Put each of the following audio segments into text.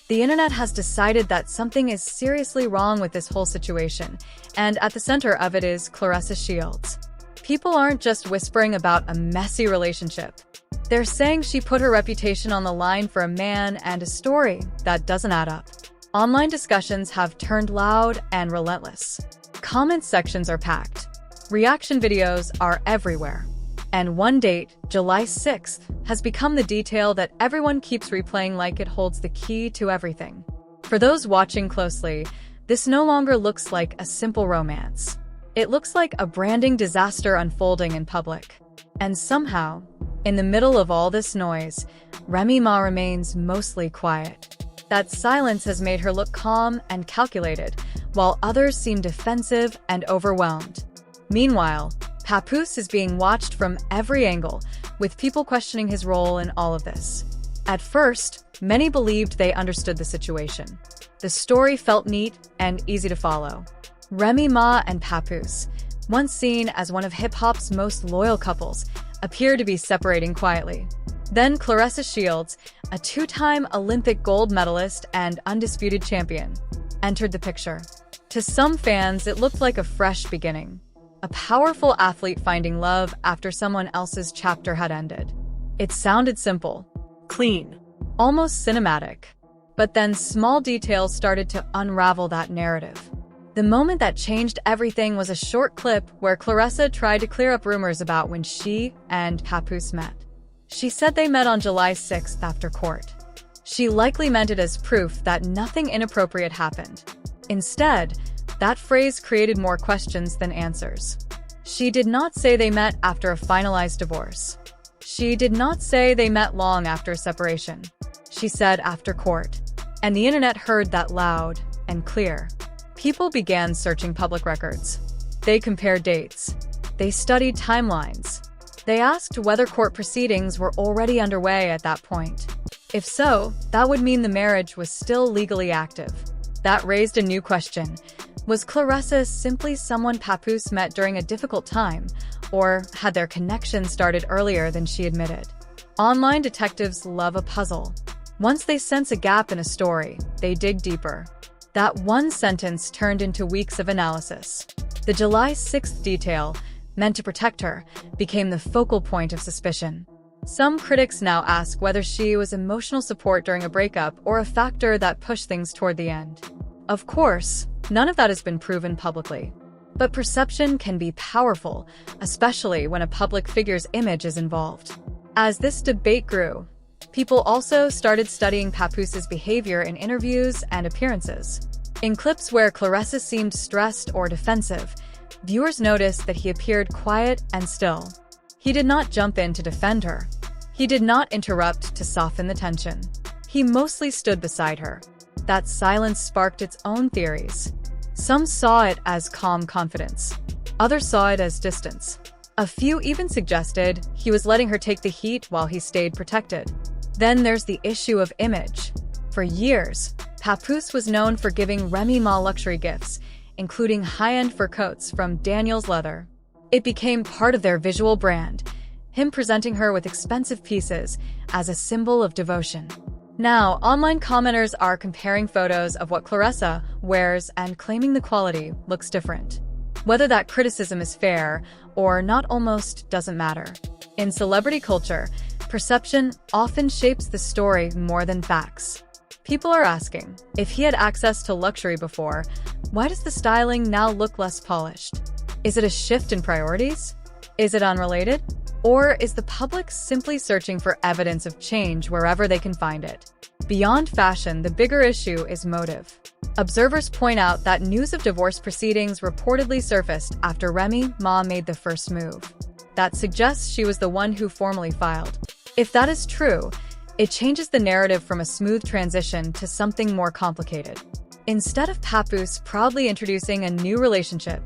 The internet has decided that something is seriously wrong with this whole situation, and at the center of it is Claressa Shields. People aren't just whispering about a messy relationship. They're saying she put her reputation on the line for a man and a story that doesn't add up. Online discussions have turned loud and relentless. Comment sections are packed. Reaction videos are everywhere. And one date, July 6th, has become the detail that everyone keeps replaying like it holds the key to everything. For those watching closely, this no longer looks like a simple romance. It looks like a branding disaster unfolding in public. And somehow, in the middle of all this noise, Remy Ma remains mostly quiet. That silence has made her look calm and calculated, while others seem defensive and overwhelmed. Meanwhile, Papoose is being watched from every angle, with people questioning his role in all of this. At first, many believed they understood the situation. The story felt neat and easy to follow. Remy Ma and Papoose, once seen as one of hip-hop's most loyal couples, appear to be separating quietly. Then Claressa Shields, a two-time Olympic gold medalist and undisputed champion, entered the picture. To some fans, it looked like a fresh beginning. A powerful athlete finding love after someone else's chapter had ended. It sounded simple, clean, almost cinematic. But then small details started to unravel that narrative. The moment that changed everything was a short clip where Claressa tried to clear up rumors about when she and Papoose met. She said they met on July 6th after court. She likely meant it as proof that nothing inappropriate happened. Instead, that phrase created more questions than answers. She did not say they met after a finalized divorce. She did not say they met long after separation. She said after court. And the internet heard that loud and clear. People began searching public records. They compared dates. They studied timelines. They asked whether court proceedings were already underway at that point. If so, that would mean the marriage was still legally active. That raised a new question. Was Claressa simply someone Papoose met during a difficult time, or had their connection started earlier than she admitted? Online detectives love a puzzle. Once they sense a gap in a story, they dig deeper. That one sentence turned into weeks of analysis. The July 6th detail, meant to protect her, became the focal point of suspicion. Some critics now ask whether she was emotional support during a breakup or a factor that pushed things toward the end. Of course, none of that has been proven publicly. But perception can be powerful, especially when a public figure's image is involved. As this debate grew, people also started studying Papoose's behavior in interviews and appearances. In clips where Claressa seemed stressed or defensive, viewers noticed that he appeared quiet and still. He did not jump in to defend her. He did not interrupt to soften the tension. He mostly stood beside her. That silence sparked its own theories. Some saw it as calm confidence. Others saw it as distance. A few even suggested he was letting her take the heat while he stayed protected. Then there's the issue of image. For years, Papoose was known for giving Remy Ma luxury gifts, including high-end fur coats from Daniel's Leather. It became part of their visual brand, him presenting her with expensive pieces as a symbol of devotion. Now, online commenters are comparing photos of what Claressa wears and claiming the quality looks different. Whether that criticism is fair or not almost doesn't matter. In celebrity culture, perception often shapes the story more than facts. People are asking, if he had access to luxury before, why does the styling now look less polished? Is it a shift in priorities? Is it unrelated? Or is the public simply searching for evidence of change wherever they can find it? Beyond fashion, the bigger issue is motive. Observers point out that news of divorce proceedings reportedly surfaced after Remy Ma made the first move. That suggests she was the one who formally filed. If that is true, it changes the narrative from a smooth transition to something more complicated. Instead of Papoose proudly introducing a new relationship,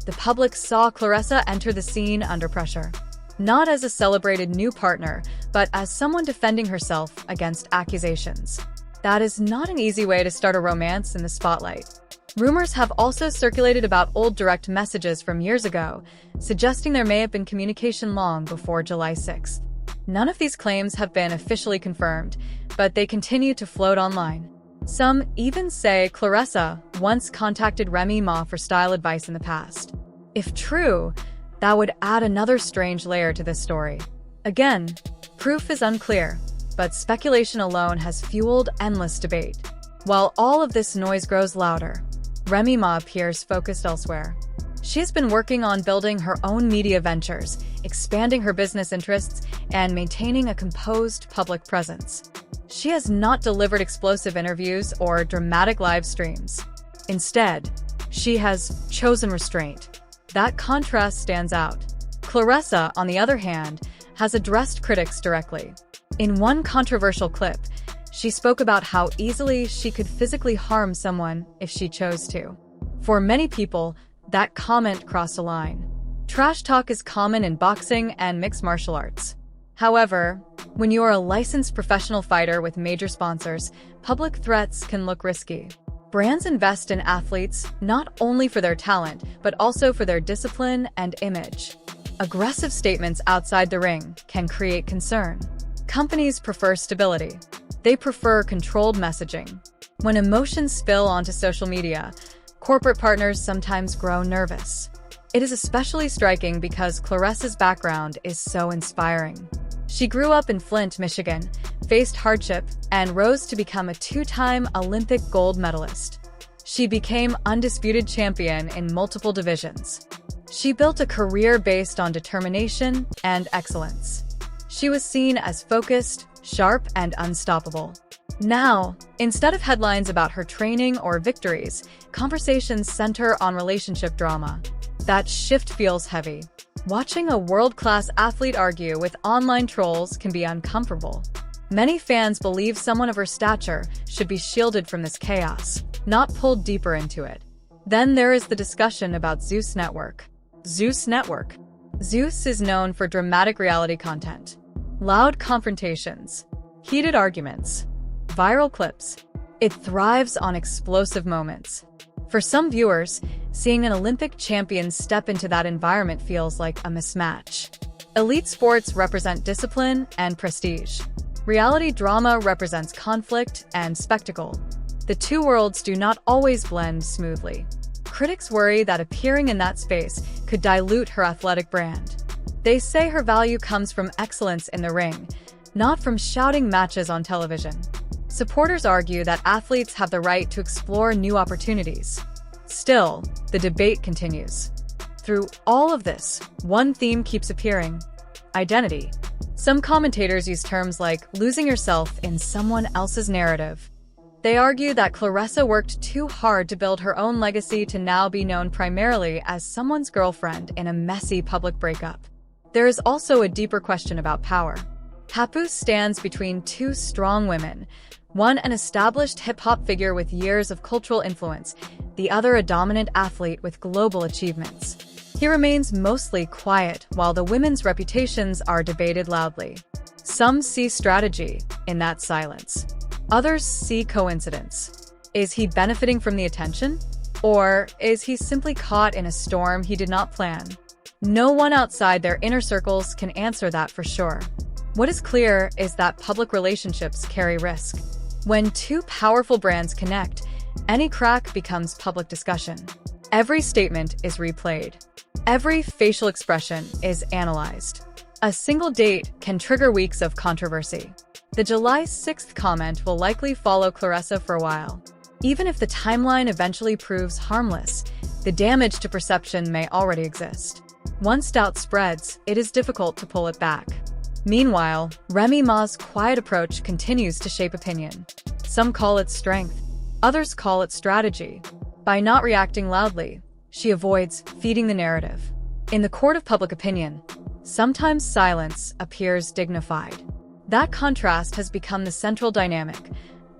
the public saw Claressa enter the scene under pressure. Not as a celebrated new partner, but as someone defending herself against accusations. That is not an easy way to start a romance in the spotlight. Rumors have also circulated about old direct messages from years ago, suggesting there may have been communication long before July 6th. None of these claims have been officially confirmed, but they continue to float online. Some even say Claressa once contacted Remy Ma for style advice in the past. If true, that would add another strange layer to this story. Again, proof is unclear, but speculation alone has fueled endless debate. While all of this noise grows louder, Remy Ma appears focused elsewhere. She has been working on building her own media ventures, expanding her business interests, and maintaining a composed public presence. She has not delivered explosive interviews or dramatic live streams. Instead, she has chosen restraint. That contrast stands out. Claressa, on the other hand, has addressed critics directly. In one controversial clip, she spoke about how easily she could physically harm someone if she chose to. For many people, that comment crossed a line. Trash talk is common in boxing and mixed martial arts. However, when you are a licensed professional fighter with major sponsors, public threats can look risky. Brands invest in athletes not only for their talent, but also for their discipline and image. Aggressive statements outside the ring can create concern. Companies prefer stability. They prefer controlled messaging. When emotions spill onto social media, corporate partners sometimes grow nervous. It is especially striking because Claressa's background is so inspiring. She grew up in Flint, Michigan, faced hardship, and rose to become a two-time Olympic gold medalist. She became undisputed champion in multiple divisions. She built a career based on determination and excellence. She was seen as focused, sharp, and unstoppable. Now, instead of headlines about her training or victories, conversations center on relationship drama. That shift feels heavy. Watching a world-class athlete argue with online trolls can be uncomfortable. Many fans believe someone of her stature should be shielded from this chaos, not pulled deeper into it. Then there is the discussion about Zeus Network. Zeus Network. Zeus is known for dramatic reality content. Loud confrontations, heated arguments, viral clips. It thrives on explosive moments. For some viewers, seeing an Olympic champion step into that environment feels like a mismatch. Elite sports represent discipline and prestige. Reality drama represents conflict and spectacle. The two worlds do not always blend smoothly. Critics worry that appearing in that space could dilute her athletic brand. They say her value comes from excellence in the ring, not from shouting matches on television. Supporters argue that athletes have the right to explore new opportunities. Still, the debate continues. Through all of this, one theme keeps appearing: identity. Some commentators use terms like losing yourself in someone else's narrative. They argue that Claressa worked too hard to build her own legacy to now be known primarily as someone's girlfriend in a messy public breakup. There is also a deeper question about power. Papoose stands between two strong women, one an established hip-hop figure with years of cultural influence, the other a dominant athlete with global achievements. He remains mostly quiet, while the women's reputations are debated loudly. Some see strategy in that silence. Others see coincidence. Is he benefiting from the attention? Or is he simply caught in a storm he did not plan? No one outside their inner circles can answer that for sure. What is clear is that public relationships carry risk. When two powerful brands connect, any crack becomes public discussion. Every statement is replayed. Every facial expression is analyzed. A single date can trigger weeks of controversy. The July 6th comment will likely follow Claressa for a while. Even if the timeline eventually proves harmless, the damage to perception may already exist. Once doubt spreads, it is difficult to pull it back. Meanwhile, Remy Ma's quiet approach continues to shape opinion. Some call it strength, others call it strategy. By not reacting loudly, she avoids feeding the narrative. In the court of public opinion, sometimes silence appears dignified. That contrast has become the central dynamic.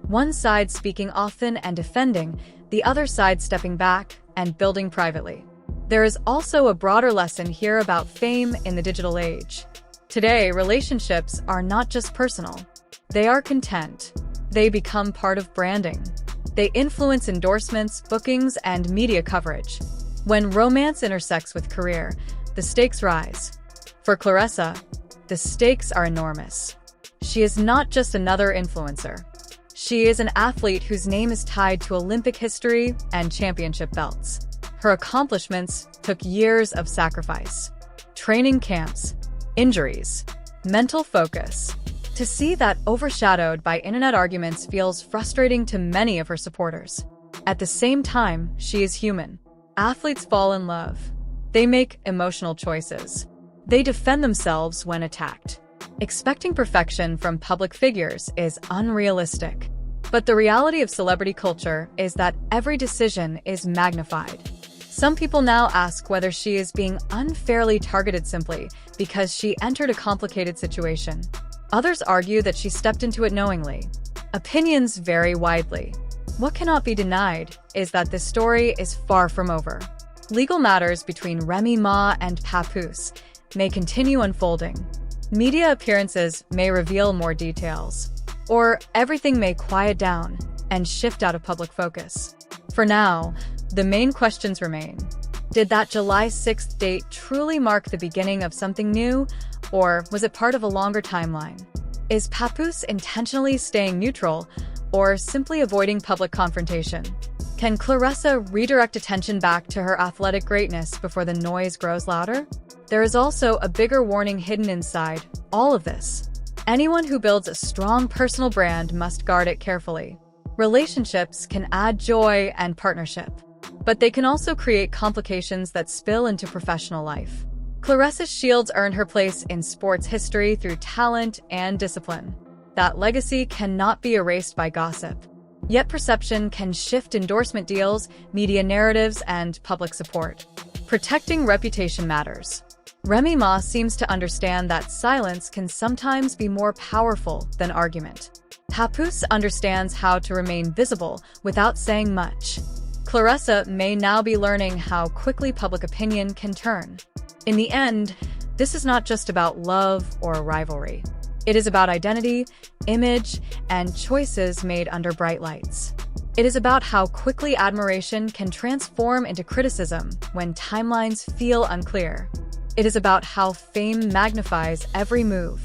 One side speaking often and defending, the other side stepping back and building privately. There is also a broader lesson here about fame in the digital age. Today, relationships are not just personal. They are content. They become part of branding. They influence endorsements, bookings, and media coverage. When romance intersects with career, the stakes rise. For Claressa, the stakes are enormous. She is not just another influencer. She is an athlete whose name is tied to Olympic history and championship belts. Her accomplishments took years of sacrifice, training camps, injuries, mental focus. To see that overshadowed by internet arguments feels frustrating to many of her supporters. At the same time, she is human. Athletes fall in love. They make emotional choices. They defend themselves when attacked. Expecting perfection from public figures is unrealistic. But the reality of celebrity culture is that every decision is magnified. Some people now ask whether she is being unfairly targeted simply because she entered a complicated situation. Others argue that she stepped into it knowingly. Opinions vary widely. What cannot be denied is that this story is far from over. Legal matters between Remy Ma and Papoose may continue unfolding. Media appearances may reveal more details, or everything may quiet down and shift out of public focus. For now, the main questions remain. Did that July 6th date truly mark the beginning of something new, or was it part of a longer timeline? Is Papoose intentionally staying neutral, or simply avoiding public confrontation? Can Claressa redirect attention back to her athletic greatness before the noise grows louder? There is also a bigger warning hidden inside all of this. Anyone who builds a strong personal brand must guard it carefully. Relationships can add joy and partnership, but they can also create complications that spill into professional life. Claressa Shields earned her place in sports history through talent and discipline. That legacy cannot be erased by gossip. Yet perception can shift endorsement deals, media narratives, and public support. Protecting reputation matters. Remy Ma seems to understand that silence can sometimes be more powerful than argument. Papoose understands how to remain visible without saying much. Claressa may now be learning how quickly public opinion can turn. In the end, this is not just about love or rivalry. It is about identity, image, and choices made under bright lights. It is about how quickly admiration can transform into criticism when timelines feel unclear. It is about how fame magnifies every move.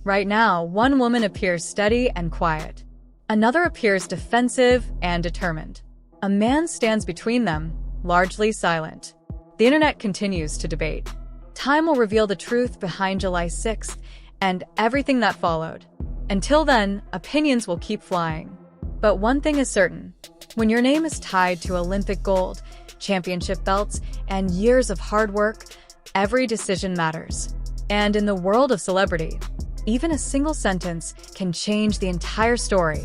Right now, one woman appears steady and quiet. Another appears defensive and determined. A man stands between them, largely silent. The internet continues to debate. Time will reveal the truth behind July 6th and everything that followed. Until then, opinions will keep flying. But one thing is certain. When your name is tied to Olympic gold, championship belts, and years of hard work, every decision matters. And in the world of celebrity, even a single sentence can change the entire story.